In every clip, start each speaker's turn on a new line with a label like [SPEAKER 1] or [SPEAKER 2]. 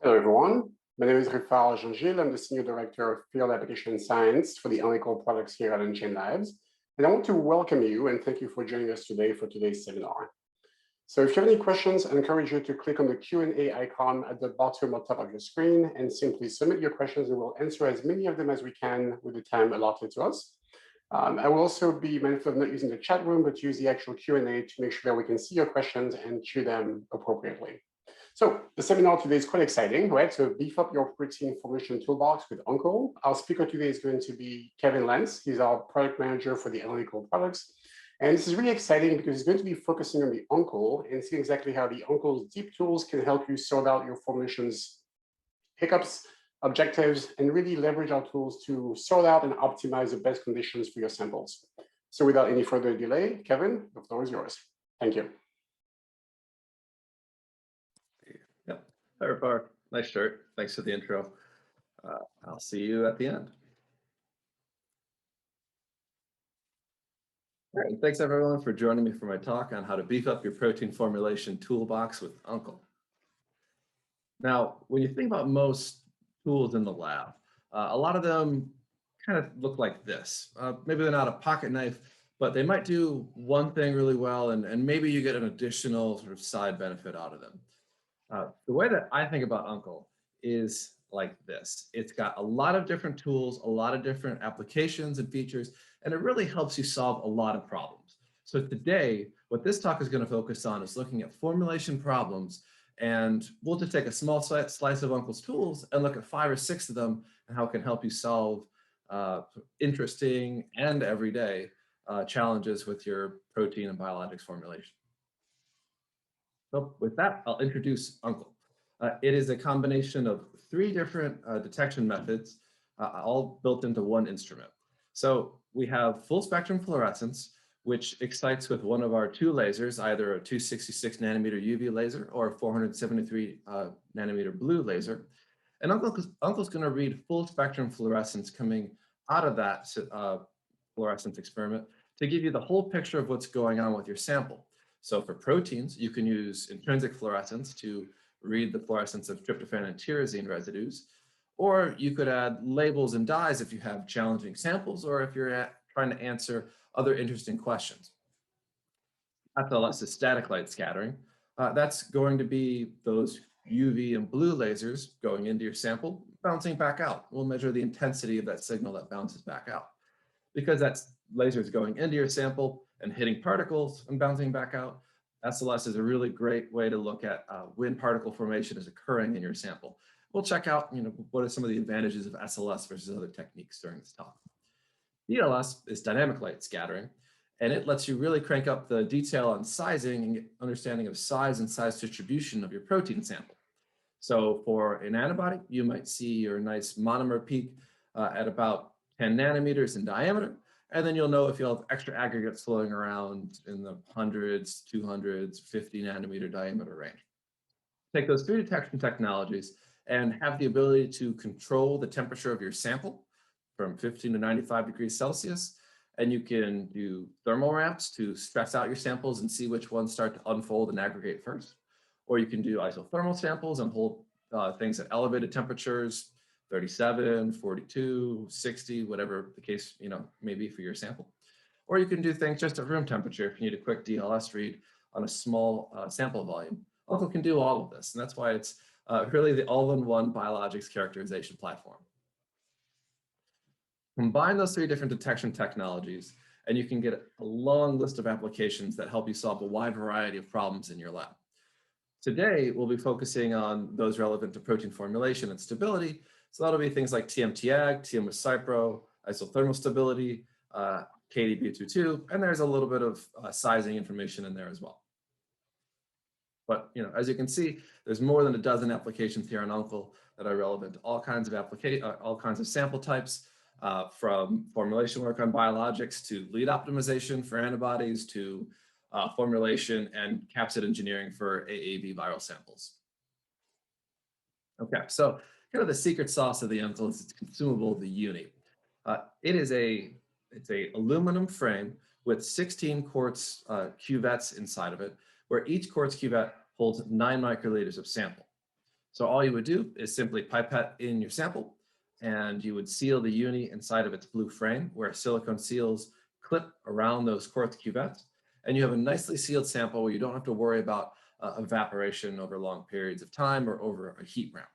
[SPEAKER 1] Hello, everyone. My name is Rufal Jean-Gilles. I'm the Senior Director of Field Application Science for the Analytical Products here at Unchained Labs. And I want to welcome you and thank you for joining us today for today's seminar. So if you have any questions, I encourage you to click on the Q&A icon at the bottom or top of your screen and simply submit your questions, and we'll answer as many of them as we can with the time allotted to us. I will also be mindful of not using the chat room, but use the actual Q&A to make sure that we can see your questions and queue them appropriately. So the seminar today is quite exciting, right? So beef up your protein formulation toolbox with Unde. Our speaker today is going to be Kevin Lentz. He's our product manager for the analytical products. And this is really exciting because he's going to be focusing on the Unde and see exactly how the Unde's deep tools can help you sort out your formulations hiccups, objectives, and really leverage our tools to sort out and optimize the best conditions for your samples. So without any further delay, Kevin, the floor is yours. Thank you.
[SPEAKER 2] Yep. Hi, Rufar. Nice shirt. Thanks for the intro. I'll see you at the end. All right. Thanks, everyone, for joining me for my talk on how to beef up your protein formulation toolbox with Unde. Now, when you think about most tools in the lab, a lot of them kind of look like this. Maybe they're not a pocket knife, but they might do one thing really well, and maybe you get an additional sort of side benefit out of them. The way that I think about Unde is like this. It's got a lot of different tools, a lot of different applications and features, and it really helps you solve a lot of problems. So today, what this talk is going to focus on is looking at formulation problems, and we'll just take a small slice of Unde's tools and look at 5 or 6 of them and how it can help you solve interesting and everyday challenges with your protein and biologics formulation. So with that, I'll introduce Unde. It is a combination of 3 different detection methods, all built into one instrument. So we have full spectrum fluorescence, which excites with one of our 2 lasers, either a 266 nanometer UV laser or a 473 nanometer blue laser. And Unde's going to read full spectrum fluorescence coming out of that fluorescence experiment to give you the whole picture of what's going on with your sample. So for proteins, you can use intrinsic fluorescence to read the fluorescence of tryptophan and tyrosine residues, or you could add labels and dyes if you have challenging samples or if you're trying to answer other interesting questions. SLS is static light scattering. That's going to be those UV and blue lasers going into your sample, bouncing back out. We'll measure the intensity of that signal that bounces back out. Because that's lasers going into your sample and hitting particles and bouncing back out, SLS is a really great way to look at when particle formation is occurring in your sample. We'll check out, what are some of the advantages of SLS versus other techniques during this talk. DLS is dynamic light scattering, and it lets you really crank up the detail on sizing and get understanding of size and size distribution of your protein sample. So for an antibody, you might see your nice monomer peak at about 10 nanometers in diameter, and then you'll know if you'll have extra aggregates floating around in the 100s, 200s, 50 nanometer diameter range. Take those 3 detection technologies and have the ability to control the temperature of your sample from 15 to 95 degrees Celsius, and you can do thermal ramps to stress out your samples and see which ones start to unfold and aggregate first. Or you can do isothermal samples and hold things at elevated temperatures, 37, 42, 60, whatever the case may be for your sample. Or you can do things just at room temperature if you need a quick DLS read on a small sample volume. Unde can do all of this, and that's why it's really the all-in-one biologics characterization platform. Combine those 3 different detection technologies, and you can get a long list of applications that help you solve a wide variety of problems in your lab. Today, we'll be focusing on those relevant to protein formulation and stability. So that'll be things like TMT-Ag, TM-Cipro, isothermal stability, KDB22, and there's a little bit of sizing information in there as well. But as you can see, there's more than a dozen applications here on Unde that are relevant to all kinds of sample types, from formulation work on biologics to lead optimization for antibodies to formulation and capsid engineering for AAV viral samples. Okay, so kind of the secret sauce of the Unde is its consumable, the Uni. It's a aluminum frame with 16 quartz cuvettes inside of it, where each quartz cuvette holds 9 microliters of sample. So all you would do is simply pipette in your sample, and you would seal the uni inside of its blue frame where silicone seals clip around those quartz cuvettes. And you have a nicely sealed sample where you don't have to worry about evaporation over long periods of time or over a heat ramp.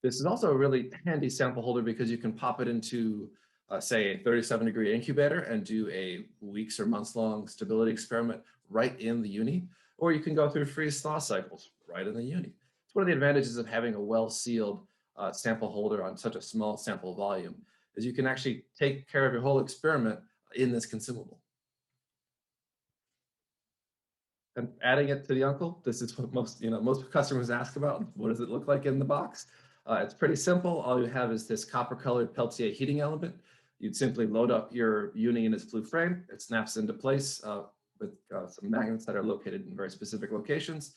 [SPEAKER 2] This is also a really handy sample holder because you can pop it into, say, a 37-degree incubator and do a weeks or months long stability experiment right in the uni, or you can go through freeze-thaw cycles right in the uni. It's one of the advantages of having a well-sealed sample holder on such a small sample volume, is you can actually take care of your whole experiment in this consumable. And adding it to the Uncle, this is what most customers ask about. What does it look like in the box? It's pretty simple. All you have is this copper-colored Peltier heating element. You'd simply load up your uni in its blue frame. It snaps into place with some magnets that are located in very specific locations.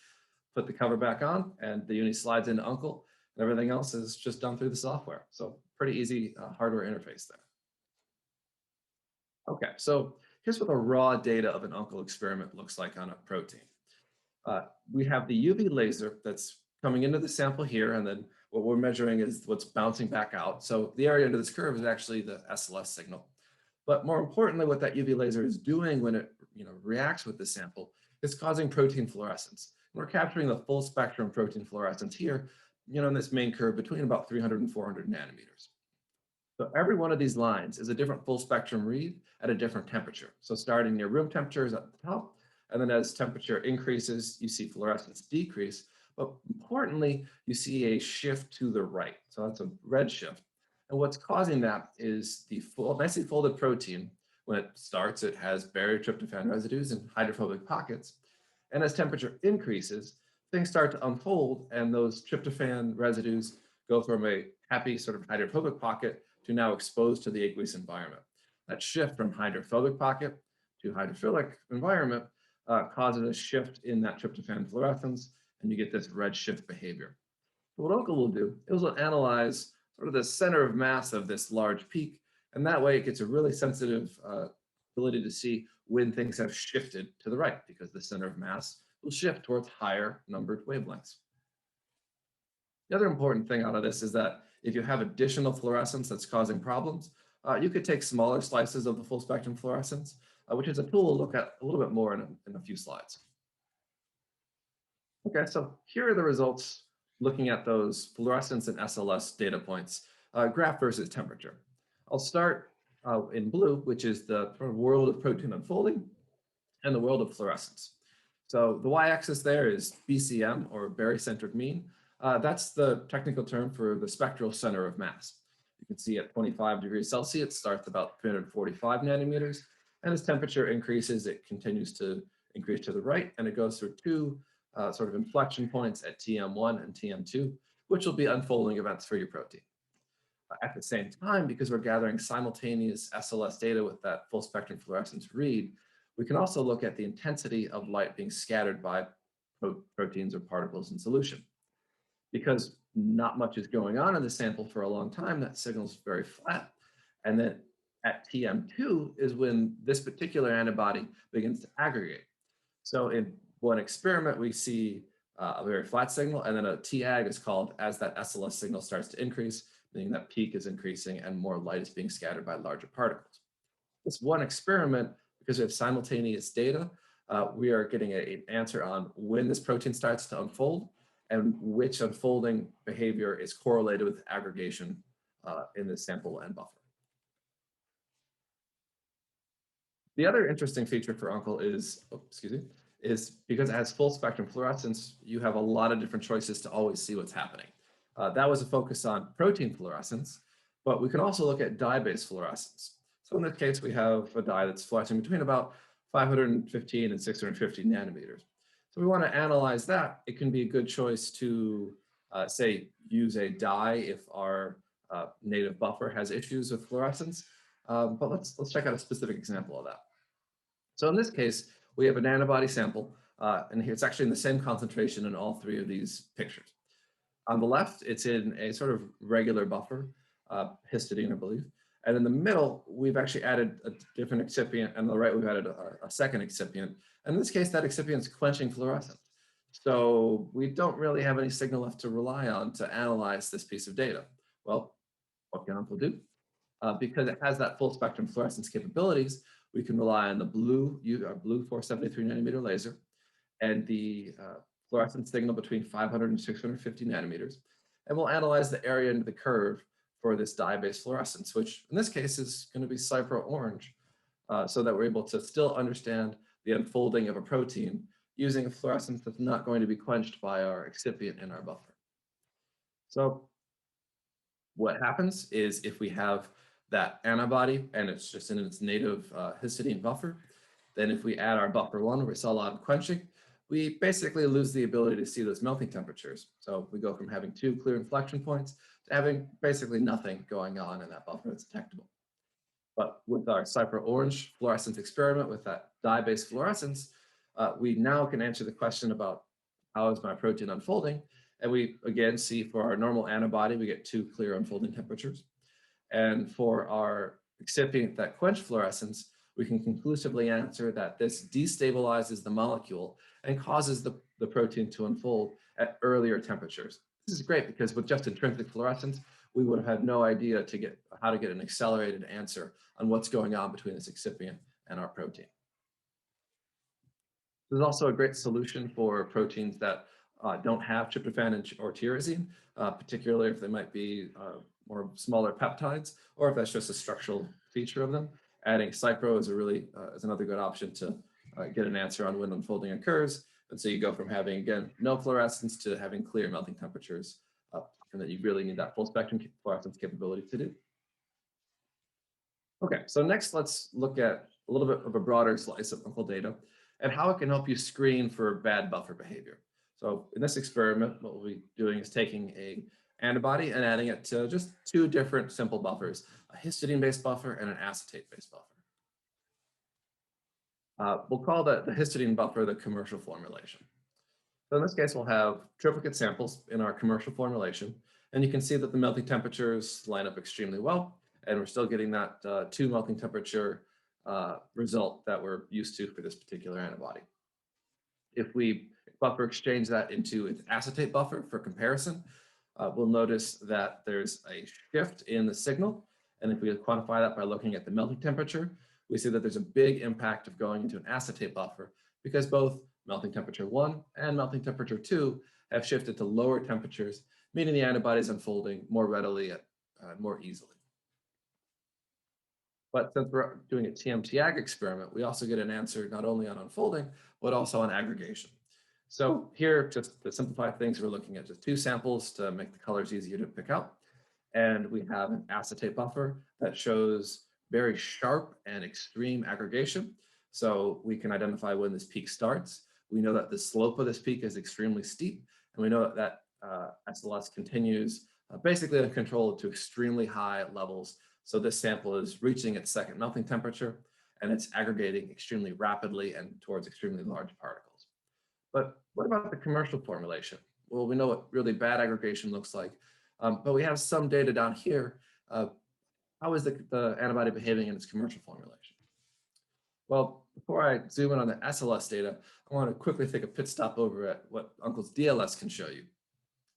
[SPEAKER 2] Put the cover back on, and the uni slides into Uncle, and everything else is just done through the software. So pretty easy hardware interface there. Okay, so here's what the raw data of an Uncle experiment looks like on a protein. We have the UV laser that's coming into the sample here, and then what we're measuring is what's bouncing back out. So the area under this curve is actually the SLS signal. But more importantly, what that UV laser is doing when it reacts with the sample is causing protein fluorescence. We're capturing the full spectrum protein fluorescence here, in this main curve between about 300 and 400 nanometers. So every one of these lines is a different full spectrum read at a different temperature. So starting near room temperature is at the top, and then as temperature increases, you see fluorescence decrease. But importantly, you see a shift to the right. So that's a red shift. And what's causing that is the nicely folded protein. When it starts, it has barrier tryptophan residues and hydrophobic pockets. And as temperature increases, things start to unfold, and those tryptophan residues go from a happy sort of hydrophobic pocket to now exposed to the aqueous environment. That shift from hydrophobic pocket to hydrophilic environment causes a shift in that tryptophan fluorescence, and you get this red shift behavior. So what Uncle will do is will analyze sort of the center of mass of this large peak, and that way it gets a really sensitive ability to see when things have shifted to the right, because the center of mass will shift towards higher numbered wavelengths. The other important thing out of this is that if you have additional fluorescence that's causing problems, you could take smaller slices of the full spectrum fluorescence, which is a tool we'll look at a little bit more in a few slides. Okay, so here are the results looking at those fluorescence and SLS data points, graph versus temperature. I'll start in blue, which is the world of protein unfolding, and the world of fluorescence. So the y-axis there is BCM, or barycentric mean. That's the technical term for the spectral center of mass. You can see at 25 degrees Celsius, it starts about 345 nanometers. And as temperature increases, it continues to increase to the right, and it goes through two sort of inflection points at TM1 and TM2, which will be unfolding events for your protein. At the same time, because we're gathering simultaneous SLS data with that full spectrum fluorescence read, we can also look at the intensity of light being scattered by proteins or particles in solution. Because not much is going on in the sample for a long time, that signal's very flat. And then at TM2 is when this particular antibody begins to aggregate. So in one experiment, we see a very flat signal, and then a T-ag is called as that SLS signal starts to increase, meaning that peak is increasing and more light is being scattered by larger particles. This one experiment, because we have simultaneous data, we are getting an answer on when this protein starts to unfold and which unfolding behavior is correlated with aggregation in the sample and buffer. The other interesting feature for Uncle is, is because it has full spectrum fluorescence, you have a lot of different choices to always see what's happening. That was a focus on protein fluorescence, but we can also look at dye-based fluorescence. So in this case, we have a dye that's fluorescing between about 515 and 650 nanometers. So we want to analyze that. It can be a good choice to, say, use a dye if our native buffer has issues with fluorescence. But let's check out a specific example of that. So in this case, we have an antibody sample, and it's actually in the same concentration in all three of these pictures. On the left, it's in a sort of regular buffer, histidine, I believe. And in the middle, we've actually added a different excipient, and on the right, we've added a second excipient. And in this case, that excipient is quenching fluorescence. So we don't really have any signal left to rely on to analyze this piece of data. Well, what can Uncle do? Because it has that full spectrum fluorescence capabilities, we can rely on the blue 473 nanometer laser and the fluorescence signal between 500 and 650 nanometers. And we'll analyze the area under the curve for this dye-based fluorescence, which in this case is going to be cypro orange, so that we're able to still understand the unfolding of a protein using a fluorescence that's not going to be quenched by our excipient in our buffer. So what happens is if we have that antibody and it's just in its native histidine buffer, then if we add our buffer one where we saw a lot of quenching, we basically lose the ability to see those melting temperatures. So we go from having 2 clear inflection points to having basically nothing going on in that buffer that's detectable. But with our cypro orange fluorescence experiment with that dye-based fluorescence, we now can answer the question about how is my protein unfolding. And we again see for our normal antibody, we get 2 clear unfolding temperatures. And for our excipient that quench fluorescence, we can conclusively answer that this destabilizes the molecule and causes the protein to unfold at earlier temperatures. This is great because with just intrinsic fluorescence, we would have had no idea how to get an accelerated answer on what's going on between this excipient and our protein. There's also a great solution for proteins that don't have tryptophan or tyrosine, particularly if they might be more smaller peptides, or if that's just a structural feature of them. Adding cypro is is another good option to get an answer on when unfolding occurs. And so you go from having, again, no fluorescence to having clear melting temperatures, and that you really need that full spectrum fluorescence capability to do. Okay, so next let's look at a little bit of a broader slice of Uncle data and how it can help you screen for bad buffer behavior. So in this experiment, what we'll be doing is taking a antibody and adding it to just 2 different simple buffers, a histidine-based buffer and an acetate-based buffer. We'll call the histidine buffer the commercial formulation. So in this case, we'll have triplicate samples in our commercial formulation, and you can see that the melting temperatures line up extremely well, and we're still getting that 2 melting temperature result that we're used to for this particular antibody. If we buffer exchange that into its acetate buffer for comparison, we'll notice that there's a shift in the signal. And if we quantify that by looking at the melting temperature, we see that there's a big impact of going into an acetate buffer because both melting temperature 1 and melting temperature 2 have shifted to lower temperatures, meaning the antibody is unfolding more readily, more easily. But since we're doing a TMT-ag experiment, we also get an answer not only on unfolding, but also on aggregation. So here, just to simplify things, we're looking at just 2 samples to make the colors easier to pick out. And we have an acetate buffer that shows very sharp and extreme aggregation. So we can identify when this peak starts. We know that the slope of this peak is extremely steep. And we know that SLS continues basically uncontrolled to extremely high levels. So this sample is reaching its second melting temperature, and it's aggregating extremely rapidly and towards extremely large particles. But what about the commercial formulation? Well, we know what really bad aggregation looks like, but we have some data down here. How is the antibody behaving in its commercial formulation? Well, before I zoom in on the SLS data, I want to quickly take a pit stop over at what Uncle's DLS can show you.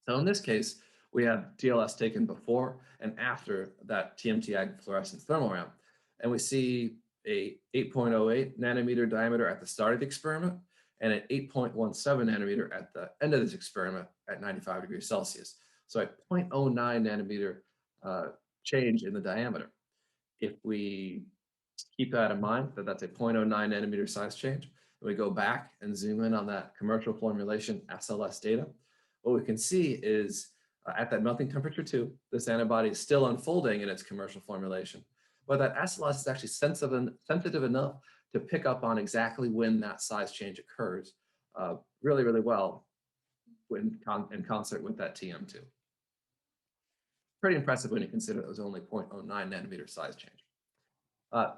[SPEAKER 2] So in this case, we have DLS taken before and after that TMT-ag fluorescence thermal ramp. And we see a 8.08 nanometer diameter at the start of the experiment and an 8.17 nanometer at the end of this experiment at 95 degrees Celsius. So a 0.09 nanometer change in the diameter. If we keep that in mind, that's a 0.09 nanometer size change, and we go back and zoom in on that commercial formulation SLS data, what we can see is at that melting temperature 2, this antibody is still unfolding in its commercial formulation, but that SLS is actually sensitive enough to pick up on exactly when that size change occurs really, really well in concert with that TM2. Pretty impressive when you consider it was only 0.09 nanometer size change.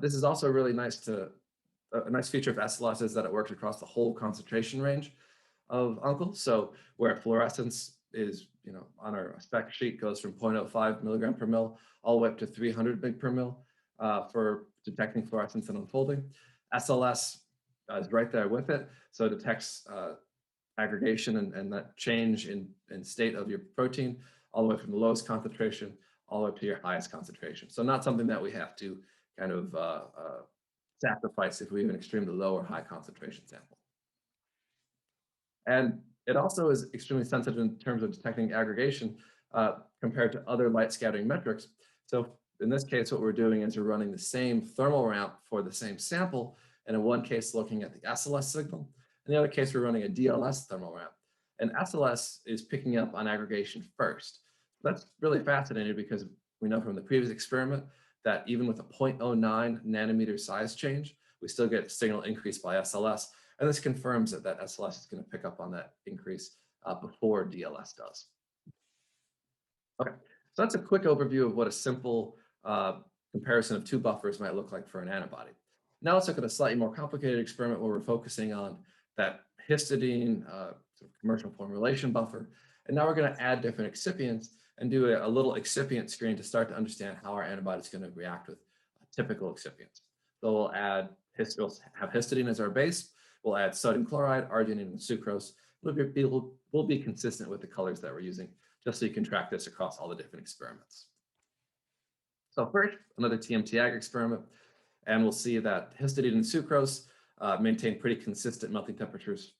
[SPEAKER 2] This is also really nice a nice feature of SLS is that it works across the whole concentration range of Uncle. So where fluorescence is, on our spec sheet goes from 0.05 milligram per mil all the way up to 300 mg per mil for detecting fluorescence and unfolding. SLS is right there with it, so it detects aggregation and that change in state of your protein, all the way from the lowest concentration all the way to your highest concentration. So not something that we have to kind of sacrifice if we have an extremely low or high concentration sample. And it also is extremely sensitive in terms of detecting aggregation compared to other light scattering metrics. So in this case, what we're doing is we're running the same thermal ramp for the same sample, and in one case looking at the SLS signal. In the other case, we're running a DLS thermal ramp. And SLS is picking up on aggregation first. That's really fascinating because we know from the previous experiment that even with a 0.09 nanometer size change, we still get a signal increase by SLS. And this confirms that that SLS is going to pick up on that increase before DLS does. Okay, so that's a quick overview of what a simple comparison of two buffers might look like for an antibody. Now let's look at a slightly more complicated experiment where we're focusing on that histidine commercial formulation buffer. And now we're going to add different excipients and do a little excipient screen to start to understand how our antibody is going to react with typical excipients. So we'll have histidine as our base. We'll add sodium chloride, arginine, and sucrose. We'll be consistent with the colors that we're using, just so you can track this across all the different experiments. So first, another TMT-Ag experiment, and we'll see that histidine and sucrose maintain pretty consistent melting temperatures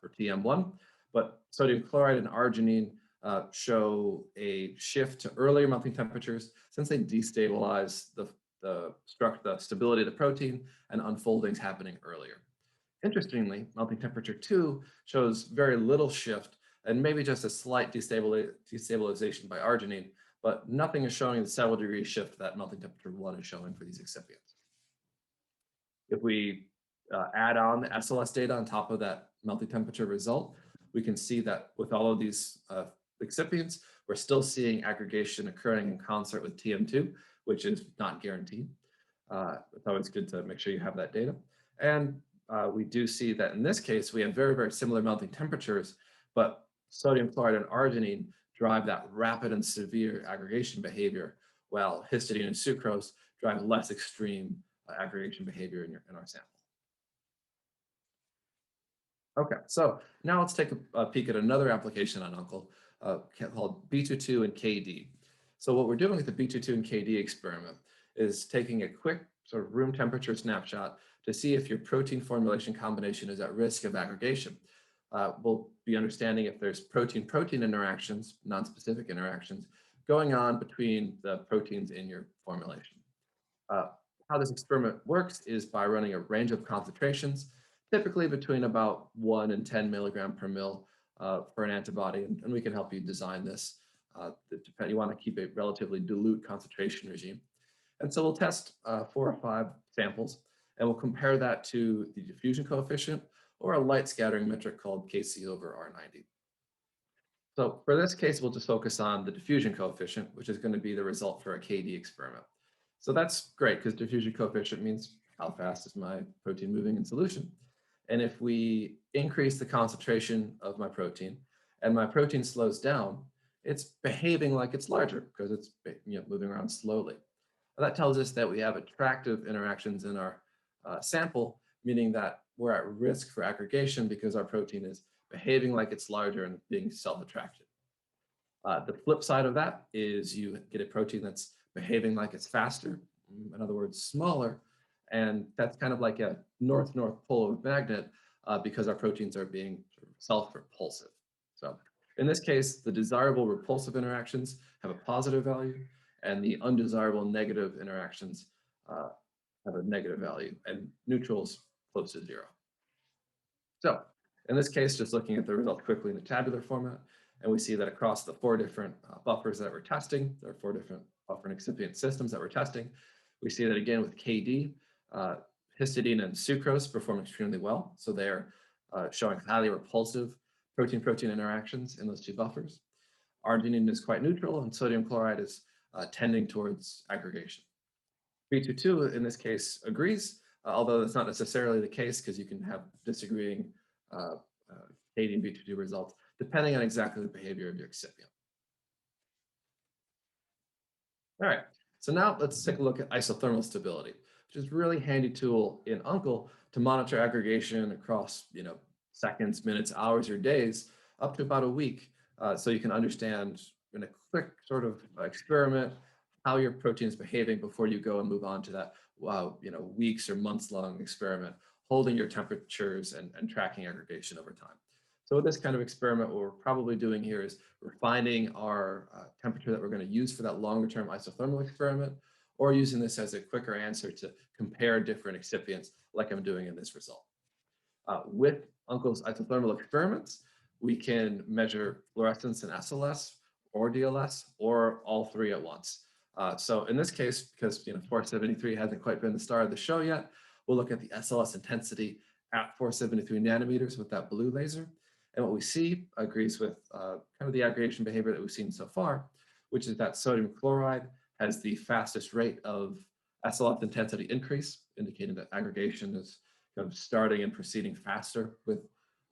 [SPEAKER 2] for TM1, but sodium chloride and arginine show a shift to earlier melting temperatures since they destabilize the stability of the protein and unfoldings happening earlier. Interestingly, melting temperature 2 shows very little shift and maybe just a slight destabilization by arginine, but nothing is showing the several degree shift that melting temperature 1 is showing for these excipients. If we add on the SLS data on top of that melting temperature result, we can see that with all of these excipients, we're still seeing aggregation occurring in concert with TM2, which is not guaranteed. It's always good to make sure you have that data. And we do see that in this case, we have very, very similar melting temperatures, but sodium chloride and arginine drive that rapid and severe aggregation behavior, while histidine and sucrose drive less extreme aggregation behavior in our sample. Okay, so now let's take a peek at another application on Uncle called B22 and KD. So what we're doing with the B22 and KD experiment is taking a quick sort of room temperature snapshot to see if your protein formulation combination is at risk of aggregation. We'll be understanding if there's protein-protein interactions, non-specific interactions, going on between the proteins in your formulation. How this experiment works is by running a range of concentrations, typically between about 1 and 10 milligram per mil for an antibody, and we can help you design this. You want to keep a relatively dilute concentration regime. And so we'll test 4 or 5 samples, and we'll compare that to the diffusion coefficient or a light scattering metric called Kc over R90. So for this case, we'll just focus on the diffusion coefficient, which is going to be the result for a KD experiment. So that's great because diffusion coefficient means how fast is my protein moving in solution. And if we increase the concentration of my protein and my protein slows down, it's behaving like it's larger because it's moving around slowly. And that tells us that we have attractive interactions in our sample, meaning that we're at risk for aggregation because our protein is behaving like it's larger and being self-attracted. The flip side of that is you get a protein that's behaving like it's faster, in other words, smaller, and that's kind of like a north-north pole of a magnet because our proteins are being self-repulsive. So in this case, the desirable repulsive interactions have a positive value, and the undesirable negative interactions have a negative value, and neutrals close to 0. So in this case, just looking at the result quickly in the tabular format, and we see that across the 4 different buffers that we're testing, there are 4 different buffer and excipient systems that we're testing. We see that again with KD, histidine and sucrose perform extremely well. So they're showing highly repulsive protein-protein interactions in those 2 buffers. Arginine is quite neutral, and sodium chloride is tending towards aggregation. B22 in this case agrees, although that's not necessarily the case because you can have disagreeing KD and B22 results depending on exactly the behavior of your excipient. All right, so now let's take a look at isothermal stability, which is a really handy tool in Uncle to monitor aggregation across seconds, minutes, hours, or days, up to about a week. So you can understand in a quick sort of experiment how your protein is behaving before you go and move on to that weeks or months long experiment, holding your temperatures and tracking aggregation over time. So with this kind of experiment, what we're probably doing here is refining our temperature that we're going to use for that longer term isothermal experiment, or using this as a quicker answer to compare different excipients like I'm doing in this result. With Uncle's isothermal experiments, we can measure fluorescence and SLS or DLS, or all three at once. So in this case, because 473 hasn't quite been the star of the show yet, we'll look at the SLS intensity at 473 nanometers with that blue laser. And what we see agrees with kind of the aggregation behavior that we've seen so far, which is that sodium chloride has the fastest rate of SLS intensity increase, indicating that aggregation is kind of starting and proceeding faster with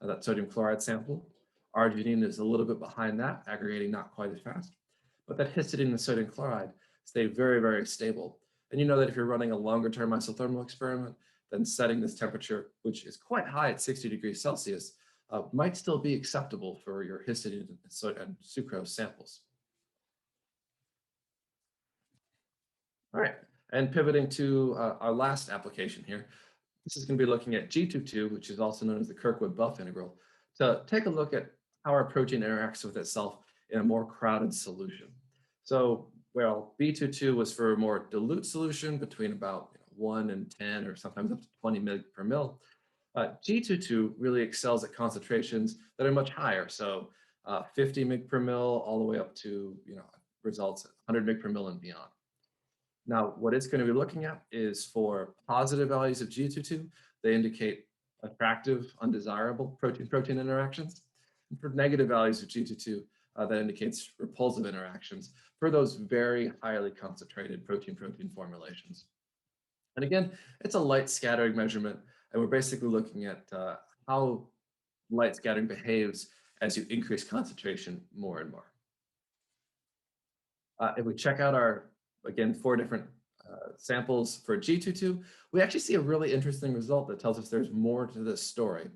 [SPEAKER 2] that sodium chloride sample. Arginine is a little bit behind that, aggregating not quite as fast, but that histidine and sodium chloride stay very, very stable. And you know that if you're running a longer term isothermal experiment, then setting this temperature, which is quite high at 60 degrees Celsius, might still be acceptable for your histidine and sucrose samples. All right, and pivoting to our last application here, this is going to be looking at G22, which is also known as the Kirkwood-Buff integral, to take a look at how our protein interacts with itself in a more crowded solution. So, well, B22 was for a more dilute solution between about 1 and 10, or sometimes up to 20 mg per mil. G22 really excels at concentrations that are much higher, so 50 mg per mil all the way up to results at 100 mg per mil and beyond. Now, what it's going to be looking at is for positive values of G22, they indicate attractive, undesirable protein-protein interactions. And for negative values of G22, that indicates repulsive interactions for those very highly concentrated protein-protein formulations. And again, it's a light scattering measurement, and we're basically looking at how light scattering behaves as you increase concentration more and more. If we check out our, again, 4 different samples for G22, we actually see a really interesting result that tells us there's more to this story.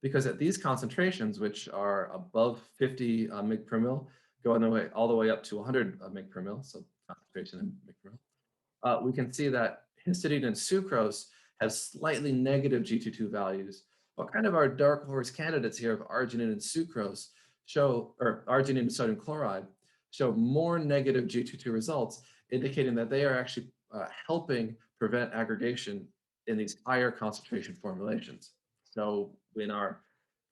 [SPEAKER 2] Because at these concentrations, which are above 50 mg per mil, going all the way up to 100 mg per mil, so concentration in mg per mil, we can see that histidine and sucrose have slightly negative G22 values, but kind of our dark horse candidates here of arginine and sucrose show, or arginine and sodium chloride, show more negative G22 results, indicating that they are actually helping prevent aggregation in these higher concentration formulations. So when our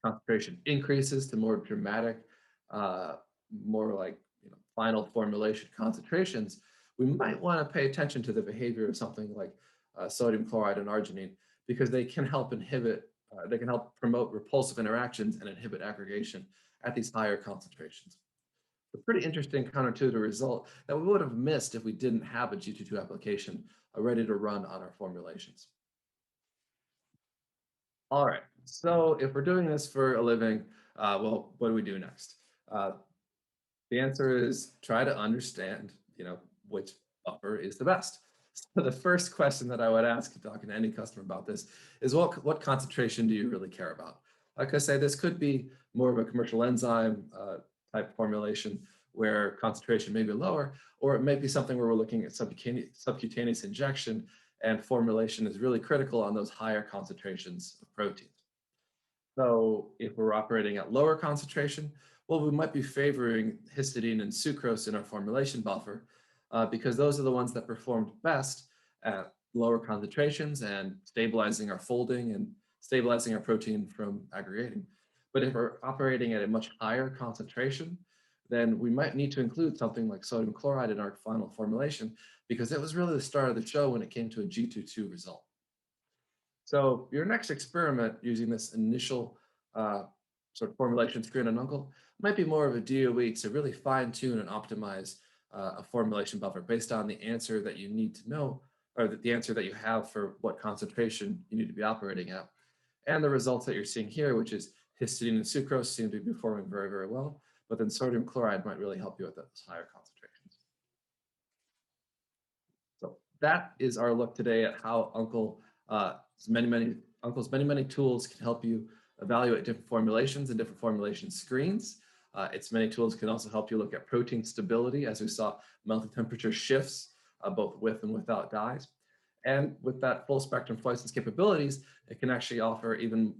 [SPEAKER 2] concentration increases to more dramatic, more like final formulation concentrations, we might want to pay attention to the behavior of something like sodium chloride and arginine, because they can help inhibit, they can help promote repulsive interactions and inhibit aggregation at these higher concentrations. A pretty interesting counterintuitive result that we would have missed if we didn't have a G22 application ready to run on our formulations. All right, so if we're doing this for a living, well, what do we do next? The answer is try to understand, which buffer is the best. So the first question that I would ask if talking to any customer about this is what concentration do you really care about? Like I say, this could be more of a commercial enzyme type formulation where concentration may be lower, or it may be something where we're looking at subcutaneous injection and formulation is really critical on those higher concentrations of proteins. So if we're operating at lower concentration, well, we might be favoring histidine and sucrose in our formulation buffer because those are the ones that performed best at lower concentrations and stabilizing our folding and stabilizing our protein from aggregating. But if we're operating at a much higher concentration, then we might need to include something like sodium chloride in our final formulation, because it was really the star of the show when it came to a G22 result. So your next experiment using this initial sort of formulation screen and uncle might be more of a DOE to really fine tune and optimize a formulation buffer based on the answer that you need to know, or the answer that you have for what concentration you need to be operating at. And the results that you're seeing here, which is histidine and sucrose seem to be performing very, very well, but then sodium chloride might really help you at those higher concentrations. So that is our look today at how Uncle's many tools can help you evaluate different formulations and different formulation screens. Its many tools can also help you look at protein stability, as we saw melting temperature shifts, both with and without dyes. And with that full spectrum fluorescence capabilities, it can actually offer even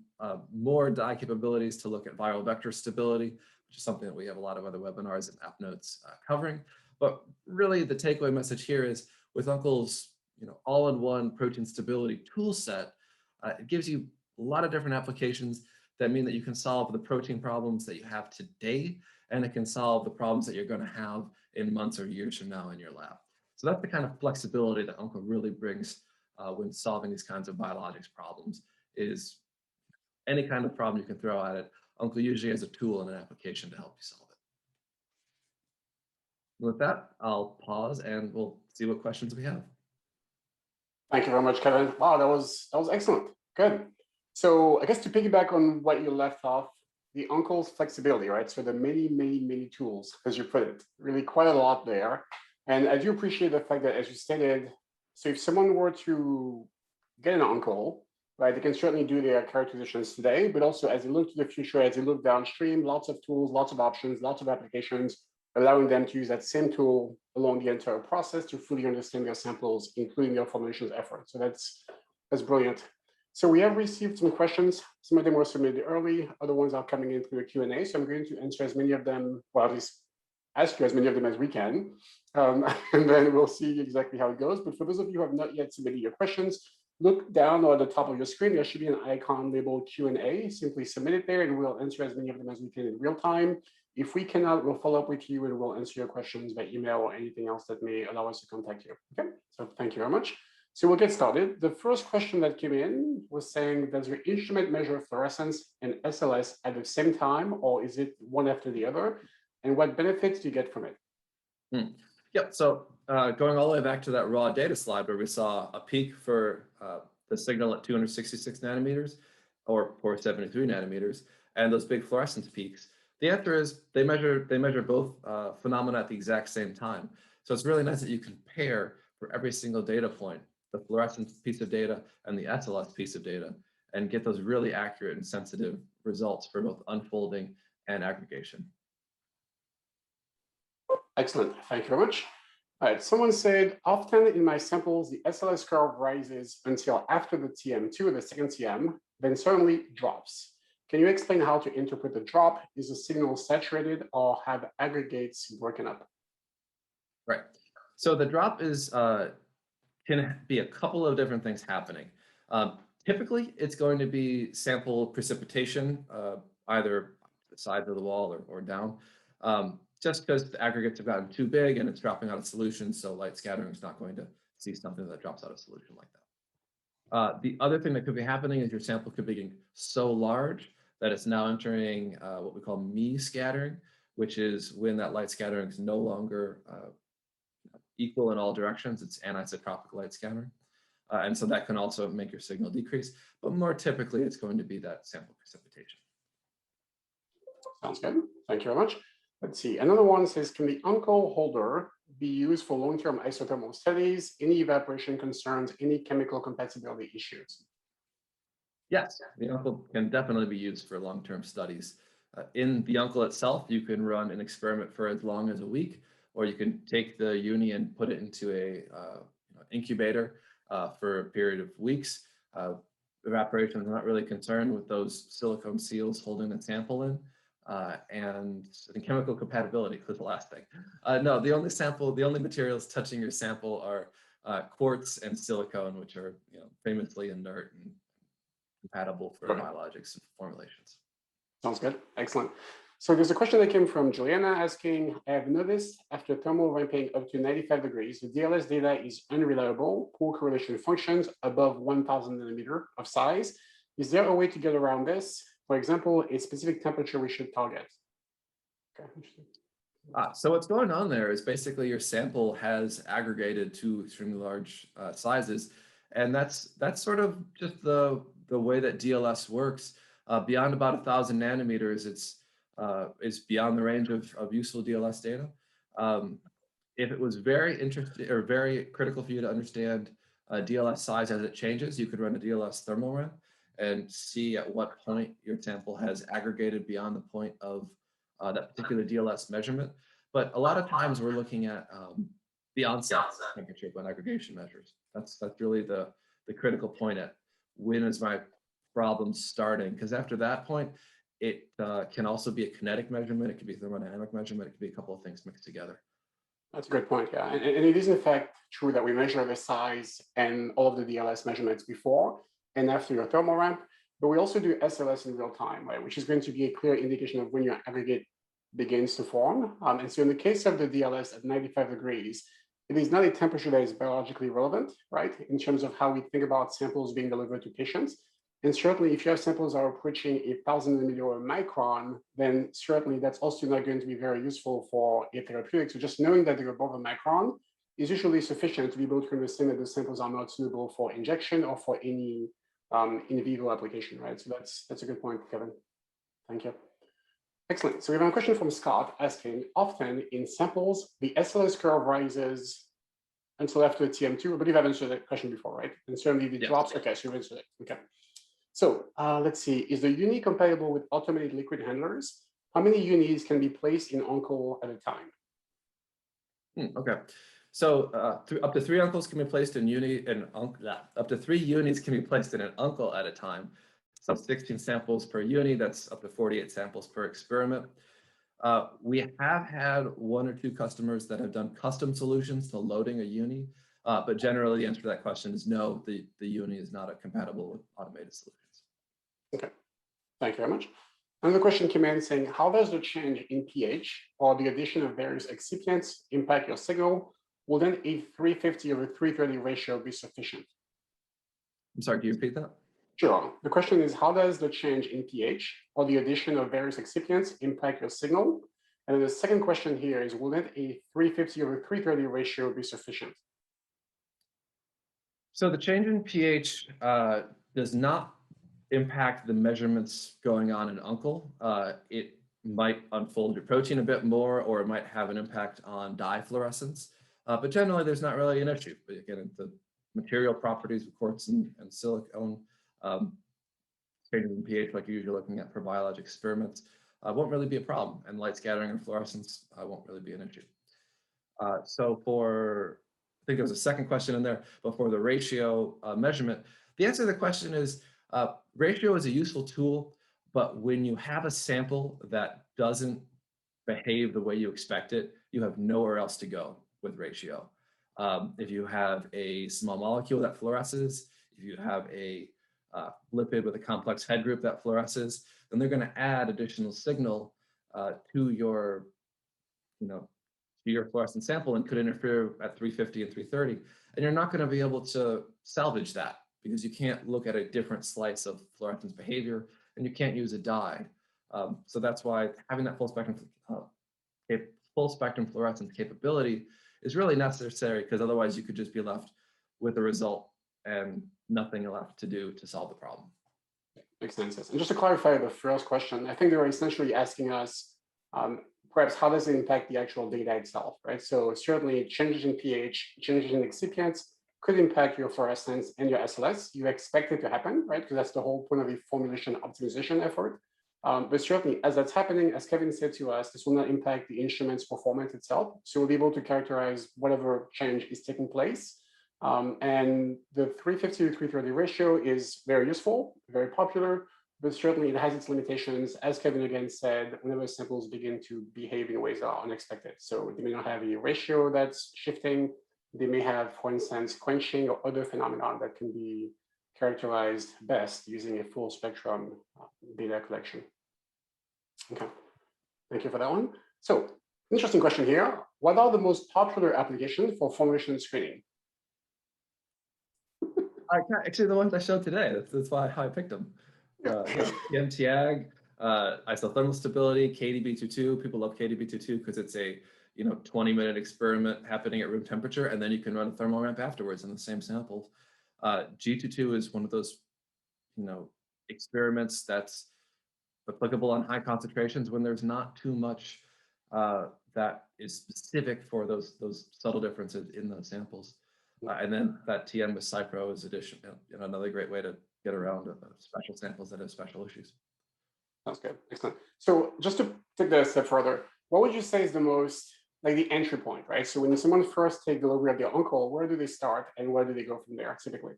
[SPEAKER 2] more dye capabilities to look at viral vector stability, which is something that we have a lot of other webinars and app notes covering. But really the takeaway message here is with Uncle's all-in-one protein stability tool set, it gives you a lot of different applications that mean that you can solve the protein problems that you have today, and it can solve the problems that you're going to have in months or years from now in your lab. So that's the kind of flexibility that Uncle really brings when solving these kinds of biologics problems, is any kind of problem you can throw at it, Uncle usually has a tool and an application to help you solve it. With that, I'll pause and we'll see what questions we have.
[SPEAKER 1] Thank you very much, Kevin. Wow, that was excellent. Good. So I guess to piggyback on what you left off, the Uncle's flexibility, right? So the many tools, as you put it, really quite a lot there. And I do appreciate the fact that, as you stated, so if someone were to get an Uncle, right, they can certainly do their characterizations today, but also as they look to the future, as they look downstream, lots of tools, lots of options, lots of applications, allowing them to use that same tool along the entire process to fully understand their samples, including their formulations effort. So that's brilliant. So we have received some questions. Some of them were submitted early, other ones are coming in through the Q&A. So I'm going to answer as many of them, well, at least ask you as many of them as we can. And then we'll see exactly how it goes. But for those of you who have not yet submitted your questions, look down or at the top of your screen, there should be an icon labeled Q&A. Simply submit it there and we'll answer as many of them as we can in real time. If we cannot, we'll follow up with you and we'll answer your questions by email or anything else that may allow us to contact you. Okay, so thank you very much. So we'll get started. The first question that came in was saying, does your instrument measure fluorescence and SLS at the same time, or is it one after the other? And what benefits do you get from it?
[SPEAKER 2] Yep, so going all the way back to that raw data slide where we saw a peak for the signal at 266 nanometers or 473 nanometers, and those big fluorescence peaks, the answer is they measure both phenomena at the exact same time. So it's really nice that you compare for every single data point the fluorescence piece of data and the SLS piece of data, and get those really accurate and sensitive results for both unfolding and aggregation.
[SPEAKER 1] Excellent, thank you very much. All right, someone said, often in my samples, the SLS curve rises until after the TM2, the second TM, then suddenly drops. Can you explain how to interpret the drop? Is the signal saturated or have aggregates broken up?
[SPEAKER 2] Right, so the drop is can be a couple of different things happening. Typically, it's going to be sample precipitation, either the sides of the wall or down, just because the aggregates have gotten too big and it's dropping out of solution, so light scattering is not going to see something that drops out of solution like that. The other thing that could be happening is your sample could be getting so large that it's now entering what we call me scattering, which is when that light scattering is no longer equal in all directions. It's anisotropic light scattering. And so that can also make your signal decrease, but more typically it's going to be that sample precipitation.
[SPEAKER 1] Sounds good, thank you very much. Let's see, another one says, can the Uncle holder be used for long-term isothermal studies? Any evaporation concerns, any chemical compatibility issues?
[SPEAKER 2] Yes, the Uncle can definitely be used for long-term studies. In the Uncle itself, you can run an experiment for as long as a week, or you can take the uni and put it into a incubator for a period of weeks. Evaporation is not really concerned with those silicone seals holding the sample in. And I think chemical compatibility was the last thing. No, the only materials touching your sample are quartz and silicone, which are famously inert and compatible for biologics formulations. Sounds
[SPEAKER 1] good, excellent. So there's a question that came from Juliana asking, I have noticed after thermal ramping up to 95 degrees, the DLS data is unreliable, poor correlation functions above 1000 nanometer of size. Is there a way to get around this? For example, a specific temperature we should target? Okay.
[SPEAKER 2] So what's going on there is basically your sample has aggregated to extremely large sizes. And that's sort of just the way that DLS works. Beyond about 1000 nanometers, it's beyond the range of useful DLS data. If it was very interesting or very critical for you to understand DLS size as it changes, you could run a DLS thermal run. and see at what point your sample has aggregated beyond the point of that particular DLS measurement. But a lot of times we're looking at the onset temperature when aggregation measures. That's really the critical point at when is my problem starting, because after that point, it can also be a kinetic measurement, it could be a thermodynamic measurement, it could be a couple of things mixed together.
[SPEAKER 1] That's a good point, yeah. And it is in fact true that we measure the size and all of the DLS measurements before and after your thermal ramp, but we also do SLS in real time, right? Which is going to be a clear indication of when your aggregate begins to form. And so in the case of the DLS at 95 degrees, it is not a temperature that is biologically relevant, right? In terms of how we think about samples being delivered to patients. And certainly if you have samples that are approaching 1,000 millimeter or micron, then certainly that's also not going to be very useful for a therapeutic. So just knowing that they're above a micron is usually sufficient to be able to understand that the samples are not suitable for injection or for any in vivo application, right? So that's a good point, Kevin. Thank you. Excellent. So we have a question from Scott asking, often in samples, the SLS curve rises until after TM2. I believe I've answered that question before, right? And certainly the drops. Okay, so you've answered it. Okay. So let's see, is the uni compatible with automated liquid handlers? How many unis can be placed in uncle at a time?
[SPEAKER 2] Okay, so up to 3 uncles can be placed in up to 3 unis can be placed in an uncle at a time. So 16 samples per uni, that's up to 48 samples per experiment. We have had 1 or 2 customers that have done custom solutions to loading a uni, but generally the answer to that question is no, the uni is not compatible with automated solutions.
[SPEAKER 1] Okay, thank you very much. Another question came in saying, how does the change in pH or the addition of various excipients impact your signal? Will then a 350 over 330 ratio be sufficient?
[SPEAKER 2] I'm sorry, can you repeat that?
[SPEAKER 1] Sure. The question is, how does the change in pH or the addition of various excipients impact your signal? And the second question here is, will then a 350 over 330 ratio be sufficient?
[SPEAKER 2] So the change in pH does not impact the measurements going on in uncle. It might unfold your protein a bit more, or it might have an impact on dye fluorescence. But generally, there's not really an issue. But again, the material properties of quartz and silicone, changes in pH, like you're usually looking at for biologic experiments, won't really be a problem. And light scattering and fluorescence won't really be an issue. So for, I think there was a second question in there, but for the ratio measurement, the answer to the question is, ratio is a useful tool, but when you have a sample that doesn't behave the way you expect it, you have nowhere else to go with ratio. If you have a small molecule that fluoresces, if you have a lipid with a complex head group that fluoresces, then they're going to add additional signal to your, to your fluorescent sample and could interfere at 350 and 330. And you're not going to be able to salvage that because you can't look at a different slice of fluorescence behavior and you can't use a dye. So that's why having that full spectrum fluorescence capability is really necessary, because otherwise you could just be left with a result and nothing left to do to solve the problem.
[SPEAKER 1] Makes sense. And just to clarify the first question, I think they were essentially asking us, perhaps how does it impact the actual data itself, right? So certainly changes in pH, changes in excipients could impact your fluorescence and your SLS. You expect it to happen, right? Because that's the whole point of the formulation optimization effort. But certainly as that's happening, as Kevin said to us, this will not impact the instrument's performance itself. So we'll be able to characterize whatever change is taking place. And the 350 to 330 ratio is very useful, very popular, but certainly it has its limitations. As Kevin again said, whenever samples begin to behave in ways that are unexpected. So they may not have a ratio that's shifting. They may have, for instance, quenching or other phenomena that can be characterized best using a full spectrum data collection. Okay, thank you for that one. So interesting question here. What are the most popular applications for formulation screening?
[SPEAKER 2] Actually, the ones I showed today, that's why I picked them. TM-TAG, isothermal stability, KDB22. People love KDB22 because it's a 20-minute experiment happening at room temperature, and then you can run a thermal ramp afterwards in the same samples. G22 is one of those experiments that's applicable on high concentrations when there's not too much that is specific for those subtle differences in those samples. And then that TM with Cypro is another great way to get around special samples that have special issues.
[SPEAKER 1] Sounds good. Excellent. So just to take that a step further, what would you say is the most, like the entry point, right? So when someone first take delivery of their uncle, where do they start and where do they go from there typically?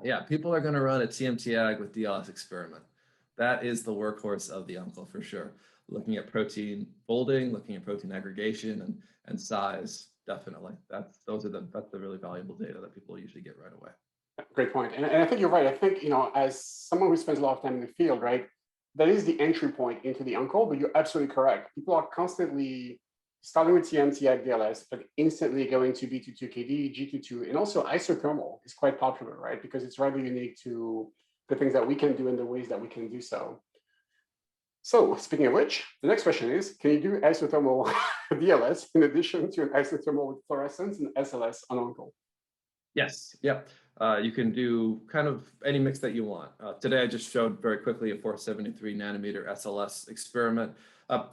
[SPEAKER 2] Yeah, people are going to run a TMT ag with DLS experiment. That is the workhorse of the uncle for sure. Looking at protein folding, looking at protein aggregation and size, definitely. That's the really valuable data that people usually get right away.
[SPEAKER 1] Great point. And I think you're right. I think, as someone who spends a lot of time in the field, right, that is the entry point into the uncle, but you're absolutely correct. People are constantly starting with TMT ag DLS, but instantly going to B22KD, G22, and also isothermal is quite popular, right? Because it's rather unique to the things that we can do and the ways that we can do so. So speaking of which, the next question is, can you do isothermal DLS in addition to an isothermal with fluorescence and SLS on uncle?
[SPEAKER 2] Yes, yep. You can do kind of any mix that you want. Today, I just showed very quickly a 473 nanometer SLS experiment.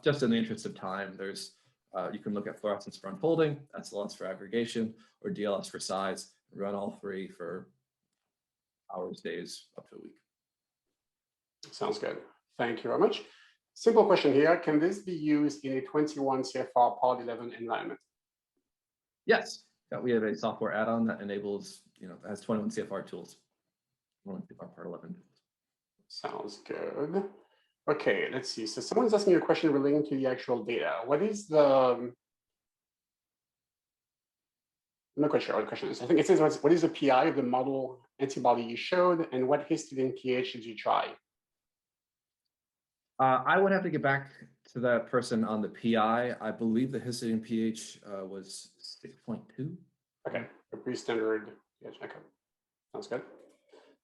[SPEAKER 2] Just in the interest of time, you can look at fluorescence for unfolding, SLS for aggregation, or DLS for size, and run all three for hours, days, up to a week.
[SPEAKER 1] Sounds good. Thank you very much. Simple question here. Can this be used in a 21 CFR Part 11 environment?
[SPEAKER 2] Yes. Yeah, we have a software add-on that enables, has 21 CFR tools. 21 CFR Part 11.
[SPEAKER 1] Sounds good. Okay, let's see. So someone's asking you a question relating to the actual data. What is the, I'm not quite sure what the question is. I think it says, what is the PI of the model antibody you showed, and what histidine pH did you try?
[SPEAKER 2] I would have to get back to that person on the PI. I believe the histidine pH was 6.2.
[SPEAKER 1] Okay, a pretty standard pH. Okay, sounds good.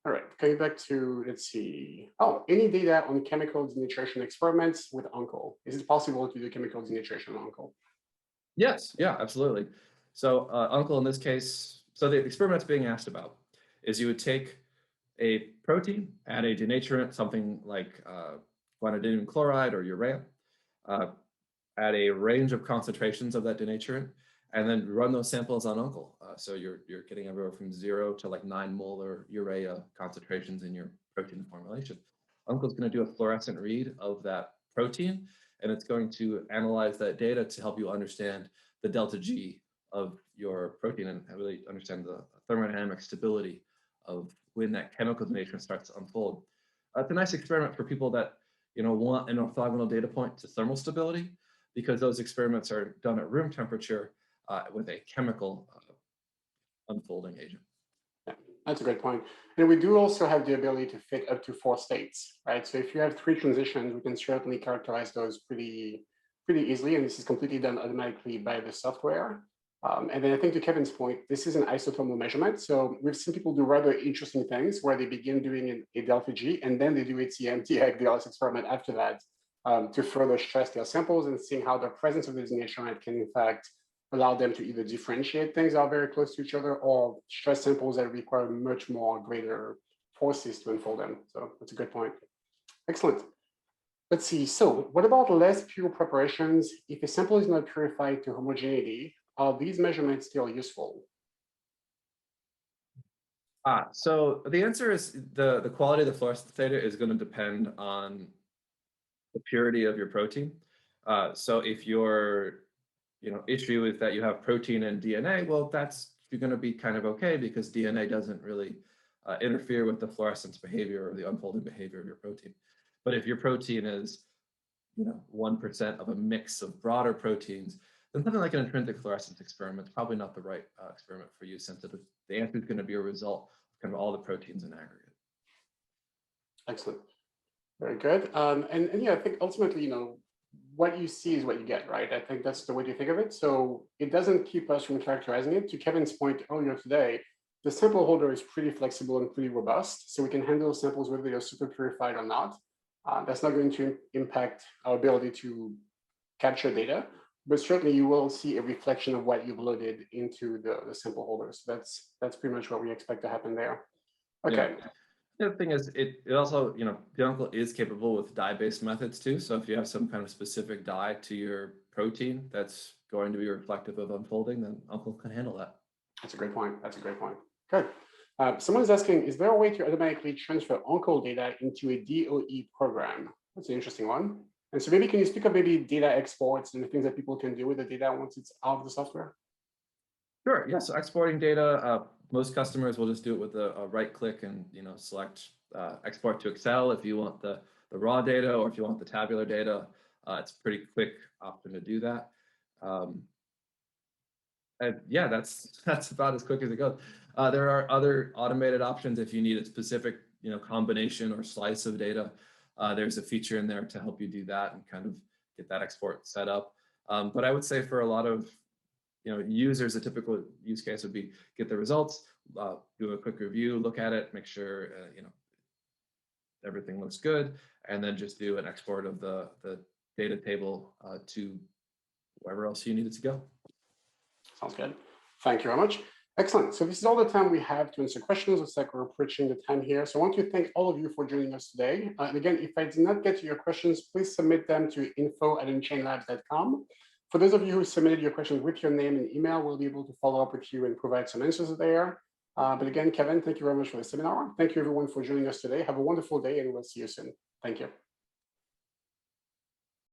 [SPEAKER 1] All right, going back to, let's see. Oh, any data on chemical denaturation experiments with uncle? Is it possible to do chemical denaturation on uncle?
[SPEAKER 2] Yes, yeah, absolutely. So uncle in this case, so the experiment that's being asked about is you would take a protein, add a denaturant, something like guanidinium chloride or urea, at a range of concentrations of that denaturant, and then run those samples on uncle. So you're getting everywhere from 0 to like 9 molar urea concentrations in your protein formulation. Uncle's going to do a fluorescent read of that protein, and it's going to analyze that data to help you understand the delta G of your protein and really understand the thermodynamic stability of when that chemical denaturant starts to unfold. It's a nice experiment for people that want an orthogonal data point to thermal stability, because those experiments are done at room temperature with a chemical unfolding agent.
[SPEAKER 1] Yeah, that's a great point. And we do also have the ability to fit up to 4 states, right? So if you have 3 transitions, we can certainly characterize those pretty easily, and this is completely done automatically by the software. And then I think to Kevin's point, this is an isothermal measurement. So we've seen people do rather interesting things where they begin doing a delta G, and then they do a TMT ag DLS experiment after that to further stress their samples and seeing how the presence of this instrument can in fact allow them to either differentiate things that are very close to each other or stress samples that require much more greater forces to unfold them. So that's a good point. Excellent. Let's see. So what about less pure preparations? If a sample is not purified to homogeneity, are these measurements still useful?
[SPEAKER 2] So the answer is the quality of the fluorescence data is going to depend on the purity of your protein. So if your issue is that you have protein and DNA, well, you're going to be kind of okay, because DNA doesn't really interfere with the fluorescence behavior or the unfolding behavior of your protein. But if your protein is 1% of a mix of broader proteins, then something like an intrinsic fluorescence experiment is probably not the right experiment for you, since the answer is going to be a result of kind of all the proteins in aggregate.
[SPEAKER 1] Excellent. Very good. And yeah, I think ultimately, what you see is what you get, right? I think that's the way to think of it. So it doesn't keep us from characterizing it. To Kevin's point earlier today, the sample holder is pretty flexible and pretty robust. So we can handle samples whether they are super purified or not. That's not going to impact our ability to capture data, but certainly you will see a reflection of what you've loaded into the sample holder. So that's pretty much what we expect to happen there. Okay.
[SPEAKER 2] Yeah. The other thing is it also, the uncle is capable with dye-based methods too. So if you have some kind of specific dye to your protein that's going to be reflective of unfolding, then uncle can handle that.
[SPEAKER 1] That's a great point. That's a great point. Good. Someone is asking, is there a way to automatically transfer on-call data into a DOE program? That's an interesting one. And so maybe can you speak of maybe data exports and the things that people can do with the data once it's out of the software?
[SPEAKER 2] Sure. Yeah. So exporting data, most customers will just do it with a right click and select export to Excel if you want the raw data, or if you want the tabular data. It's a pretty quick option to do that. And yeah, that's about as quick as it goes. There are other automated options if you need a specific combination or slice of data. There's a feature in there to help you do that and kind of get that export set up. But I would say for a lot of users, a typical use case would be get the results, do a quick review, look at it, make sure everything looks good, and then just do an export of the data table to wherever else you need it to go.
[SPEAKER 1] Sounds good. Thank you very much. Excellent. So this is all the time we have to answer questions. Looks like we're approaching the time here. So I want to thank all of you for joining us today. And again, if I did not get to your questions, please submit them to info@unchainedlabs.com. For those of you who submitted your questions with your name and email, we'll be able to follow up with you and provide some answers there. But again, Kevin, thank you very much for the seminar. Thank you everyone for joining us today. Have a wonderful day and we'll see you soon. Thank you.